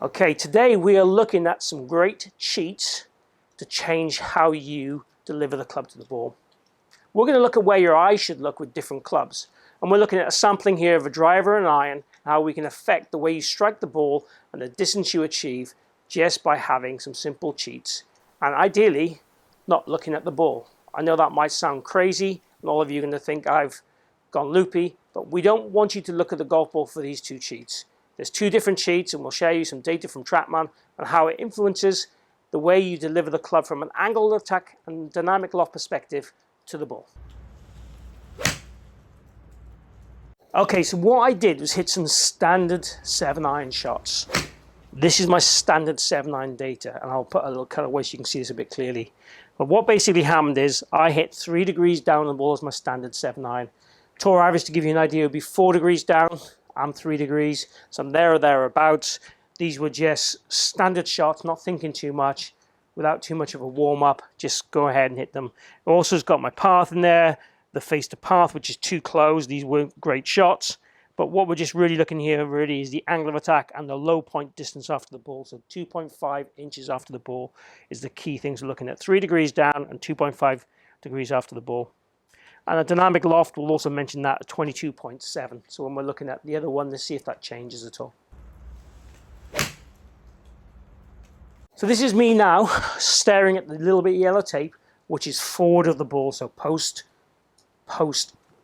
Okay, today we are looking at some great cheats to change how you deliver the club to the ball. We're going to look at where your eye should look with different clubs. And we're looking at a sampling here of a driver and iron, how we can affect the way you strike the ball and the distance you achieve just by having some simple cheats. And ideally, not looking at the ball. I know that might sound crazy, and all of you are going to think I've gone loopy, but we don't want you to look at the golf ball for these two cheats. There's two different cheats, and we'll share you some data from TrackMan and how it influences the way you deliver the club from an angle of attack and dynamic loft perspective to the ball. Okay, so what I did was hit some standard 7-iron shots. This is my standard 7-iron data, and I'll put a little cutaway so you can see this a bit clearly. But what basically happened is I hit 3 degrees down the ball as my standard 7-iron. Tour average, to give you an idea, would be 4 degrees down. I'm 3 degrees, so I'm there or thereabouts. These were just standard shots, not thinking too much, without too much of a warm-up. Just go ahead and hit them. It also has got my path in there, the face to path, which is too close. These weren't great shots, but what we're just really looking here really is the angle of attack and the low point distance after the ball. So 2.5 inches after the ball is the key things we're looking at. 3 degrees down and 2.5 degrees after the ball. And a dynamic loft, we'll also mention that at 22.7. So when we're looking at the other one, let's see if that changes at all. So this is me now staring at the little bit yellow tape, which is forward of the ball, so post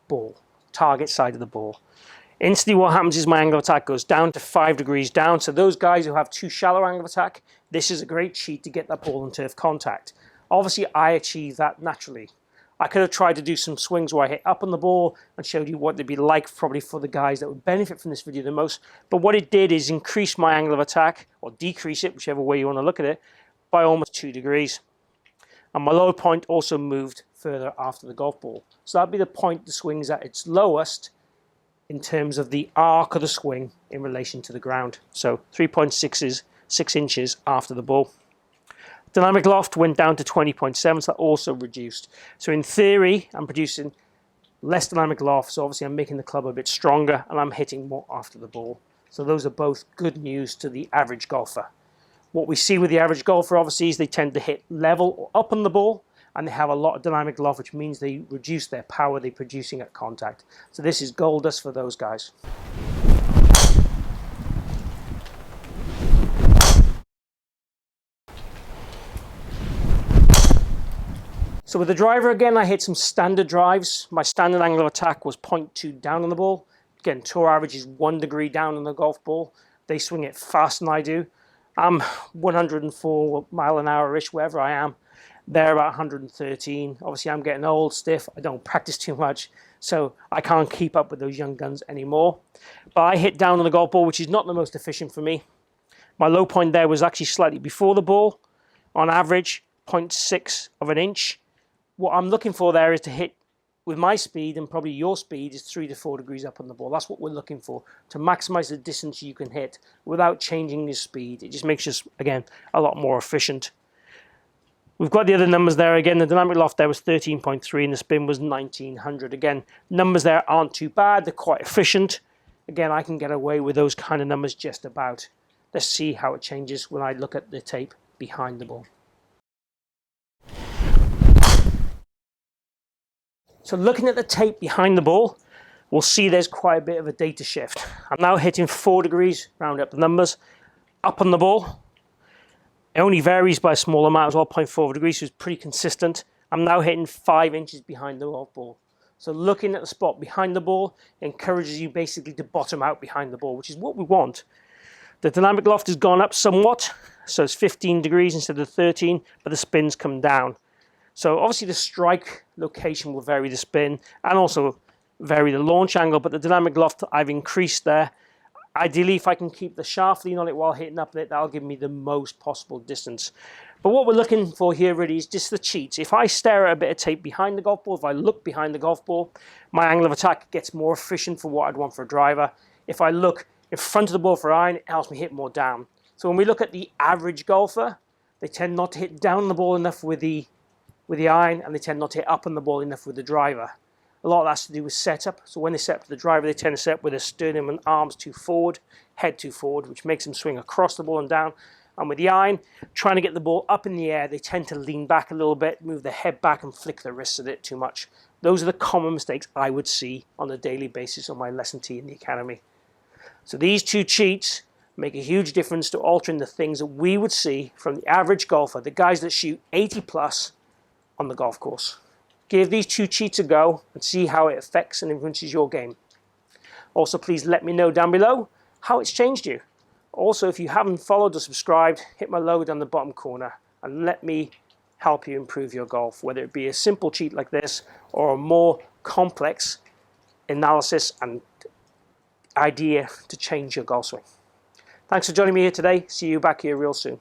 ball, target side of the ball. Instantly what happens is my angle of attack goes down to 5 degrees down. So those guys who have too shallow angle of attack, this is a great cheat to get that ball in turf contact. Obviously I achieve that naturally. I could have tried to do some swings where I hit up on the ball and showed you what they'd be like probably for the guys that would benefit from this video the most. But what it did is increase my angle of attack, or decrease it, whichever way you want to look at it, by almost 2 degrees. And my low point also moved further after the golf ball. So that'd be the point the swing's at its lowest in terms of the arc of the swing in relation to the ground. So 3.6 is 6 inches after the ball. Dynamic loft went down to 20.7, so that also reduced. So in theory, I'm producing less dynamic loft, so obviously I'm making the club a bit stronger and I'm hitting more after the ball. So those are both good news to the average golfer. What we see with the average golfer, obviously, is they tend to hit level or up on the ball, and they have a lot of dynamic loft, which means they reduce their power they're producing at contact. So this is gold dust for those guys. So with the driver, again, I hit some standard drives. My standard angle of attack was 0.2 down on the ball. Again, tour average is 1 degree down on the golf ball. They swing it faster than I do. I'm 104 mile an hour-ish, wherever I am. They're about 113. Obviously, I'm getting old, stiff. I don't practice too much, so I can't keep up with those young guns anymore. But I hit down on the golf ball, which is not the most efficient for me. My low point there was actually slightly before the ball. On average, 0.6 of an inch. What I'm looking for there is to hit with my speed, and probably your speed is 3 to 4 degrees up on the ball. That's what we're looking for, to maximize the distance you can hit without changing your speed. It just makes us, again, a lot more efficient. We've got the other numbers there. Again, the dynamic loft there was 13.3 and the spin was 1900. Again, numbers there aren't too bad. They're quite efficient. Again, I can get away with those kind of numbers just about. Let's see how it changes when I look at the tape behind the ball. So looking at the tape behind the ball, we'll see there's quite a bit of a data shift. I'm now hitting 4 degrees, round up the numbers, up on the ball. It only varies by a small amount as well, 0.4 degrees, so it's pretty consistent. I'm now hitting 5 inches behind the golf ball. So looking at the spot behind the ball encourages you basically to bottom out behind the ball, which is what we want. The dynamic loft has gone up somewhat, so it's 15 degrees instead of 13, but the spin's come down. So obviously the strike location will vary the spin and also vary the launch angle, but the dynamic loft I've increased there. Ideally, if I can keep the shaft lean on it while hitting up it, that'll give me the most possible distance. But what we're looking for here really is just the cheats. If I stare at a bit of tape behind the golf ball, if I look behind the golf ball, my angle of attack gets more efficient for what I'd want for a driver. If I look in front of the ball for iron, it helps me hit more down. So when we look at the average golfer, they tend not to hit down the ball enough with the iron, and they tend not to hit up on the ball enough with the driver. A lot of that's to do with setup. So when they set up the driver, they tend to set up with their sternum and arms too forward head too forward, which makes them swing across the ball and down. And with the iron, trying to get the ball up in the air, they tend to lean back a little bit, move their head back and flick their wrists at it too much. Those are the common mistakes I would see on a daily basis on my lesson tee in the academy. So these two cheats make a huge difference to altering the things that we would see from the average golfer, the guys that shoot 80 plus on the golf course. Give these two cheats a go and see how it affects and influences your game. Also, please let me know down below how it's changed you. Also, if you haven't followed or subscribed, hit my logo down the bottom corner and let me help you improve your golf, whether it be a simple cheat like this or a more complex analysis and idea to change your golf swing. Thanks for joining me here today. See you back here real soon.